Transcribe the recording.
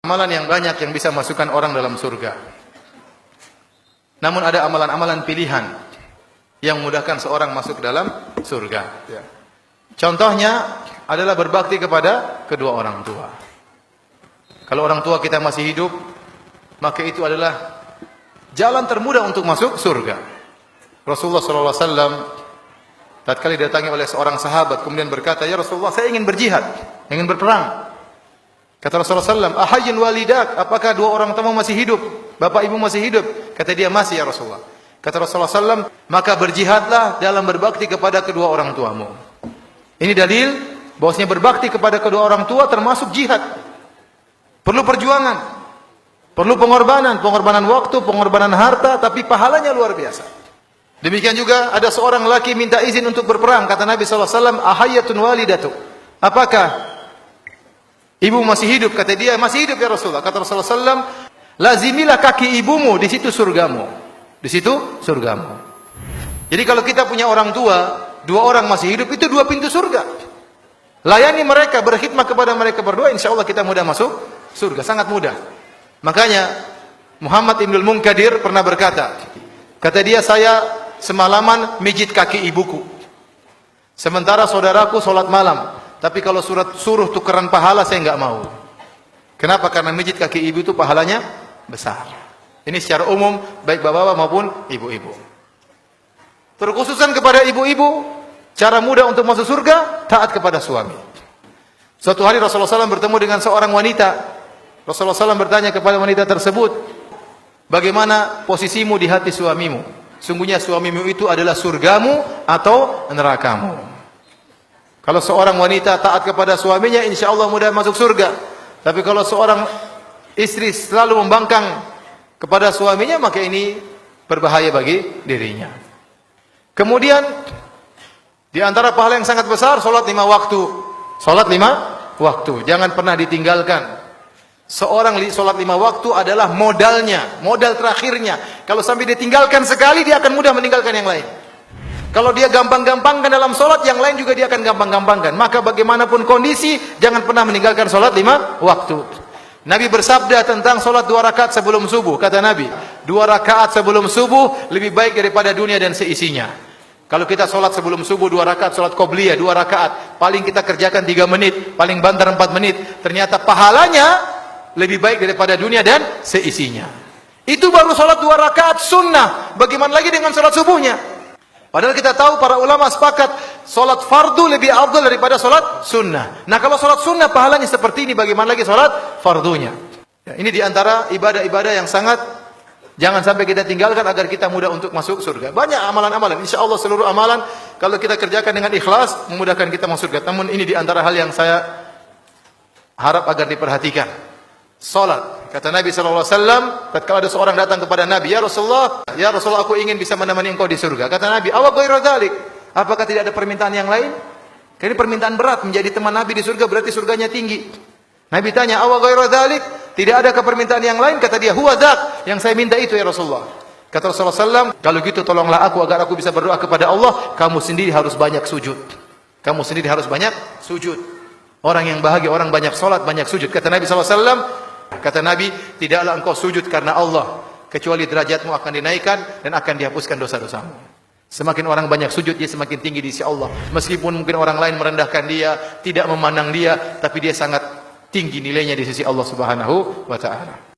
Amalan yang banyak yang bisa masukkan orang dalam surga. Namun ada amalan-amalan pilihan yang memudahkan seorang masuk dalam surga. Contohnya adalah berbakti kepada kedua orang tua. Kalau orang tua kita masih hidup, maka itu adalah jalan termudah untuk masuk surga. Rasulullah SAW tatkala didatangi oleh seorang sahabat kemudian berkata, "Ya Rasulullah, saya ingin berjihad, ingin berperang." Kata Rasulullah SAW, "Ahayyun walidak?" Apakah dua orang tuamu masih hidup? Bapak ibu masih hidup? Kata dia, "Masih ya Rasulullah." Kata Rasulullah SAW, "Maka berjihadlah dalam berbakti kepada kedua orang tuamu." Ini dalil bahwasanya berbakti kepada kedua orang tua termasuk jihad. Perlu perjuangan, perlu pengorbanan waktu, pengorbanan harta, tapi pahalanya luar biasa. Demikian juga ada seorang laki minta izin untuk berperang. Kata Nabi SAW, "Ahayyatun walidatu?" Apakah ibu masih hidup? Kata dia, "Masih hidup ya Rasulullah." Kata Rasulullah SAW, "Lazimilah kaki ibumu, di situ surgamu." Di situ surgamu. Jadi kalau kita punya orang tua, dua orang masih hidup, itu dua pintu surga. Layani mereka, berkhidmat kepada mereka berdua, insya Allah kita mudah masuk surga, sangat mudah. Makanya Muhammad Ibnul Munkadir pernah berkata, kata dia, "Saya semalaman mijit kaki ibuku, sementara saudaraku sholat malam. Tapi kalau suruh tukeran pahala saya enggak mau." Kenapa? Karena mijit kaki ibu itu pahalanya besar. Ini secara umum baik bapak-bapak maupun ibu-ibu. Terkhususan kepada ibu-ibu, cara mudah untuk masuk surga, taat kepada suami. Suatu hari Rasulullah SAW bertemu dengan seorang wanita. Rasulullah SAW bertanya kepada wanita tersebut, "Bagaimana posisimu di hati suamimu? Sungguhnya suamimu itu adalah surgamu atau nerakamu?" Kalau seorang wanita taat kepada suaminya, insya Allah mudah masuk surga. Tapi kalau seorang istri selalu membangkang kepada suaminya, maka ini berbahaya bagi dirinya. Kemudian di antara pahala yang sangat besar, salat 5 waktu. Salat 5 waktu, jangan pernah ditinggalkan. Seorang salat 5 waktu adalah modalnya, modal terakhirnya. Kalau sampai ditinggalkan sekali, dia akan mudah meninggalkan yang lain. Kalau dia gampang-gampangkan dalam solat, yang lain juga dia akan gampang-gampangkan. Maka bagaimanapun kondisi, jangan pernah meninggalkan solat 5 waktu. Nabi bersabda tentang solat 2 rakaat sebelum subuh. Kata Nabi, 2 rakaat sebelum subuh lebih baik daripada dunia dan seisinya. Kalau kita solat sebelum subuh 2 rakaat, solat qobliyah 2 rakaat, paling kita kerjakan 3 menit, paling banter 4 menit. Ternyata pahalanya lebih baik daripada dunia dan seisinya. Itu baru solat 2 rakaat sunnah. Bagaimana lagi dengan solat subuhnya? Padahal kita tahu para ulama sepakat solat fardu lebih afdal daripada solat sunnah. Nah kalau solat sunnah pahalanya seperti ini, bagaimana lagi solat fardunya? Ya, ini diantara ibadah-ibadah yang sangat jangan sampai kita tinggalkan agar kita mudah untuk masuk surga. Banyak amalan-amalan. Insya Allah seluruh amalan kalau kita kerjakan dengan ikhlas memudahkan kita masuk surga. Namun ini diantara hal yang saya harap agar diperhatikan. Salat. Kata Nabi SAW, tatkala ada seorang datang kepada Nabi, "Ya Rasulullah, aku ingin bisa menemani engkau di surga." Kata Nabi, "Awa ghairu dzalik?" Apakah tidak ada permintaan yang lain? Ini permintaan berat, menjadi teman Nabi di surga berarti surganya tinggi. Nabi tanya, "Awa ghairu dzalik?" Tidak ada permintaan yang lain? Kata dia, "Huwa dzak." Yang saya minta itu ya Rasulullah. Kata Rasulullah SAW, "Kalau gitu tolonglah aku agar aku bisa berdoa kepada Allah. Kamu sendiri harus banyak sujud." Kamu sendiri harus banyak sujud. Orang yang bahagia, orang banyak salat, banyak sujud. Kata Nabi SAW, kata Nabi, "Tidaklah engkau sujud karena Allah, kecuali derajatmu akan dinaikkan dan akan dihapuskan dosa-dosamu." Semakin orang banyak sujud, dia semakin tinggi di sisi Allah. Meskipun mungkin orang lain merendahkan dia, tidak memandang dia, tapi dia sangat tinggi nilainya di sisi Allah Subhanahu wa ta'ala.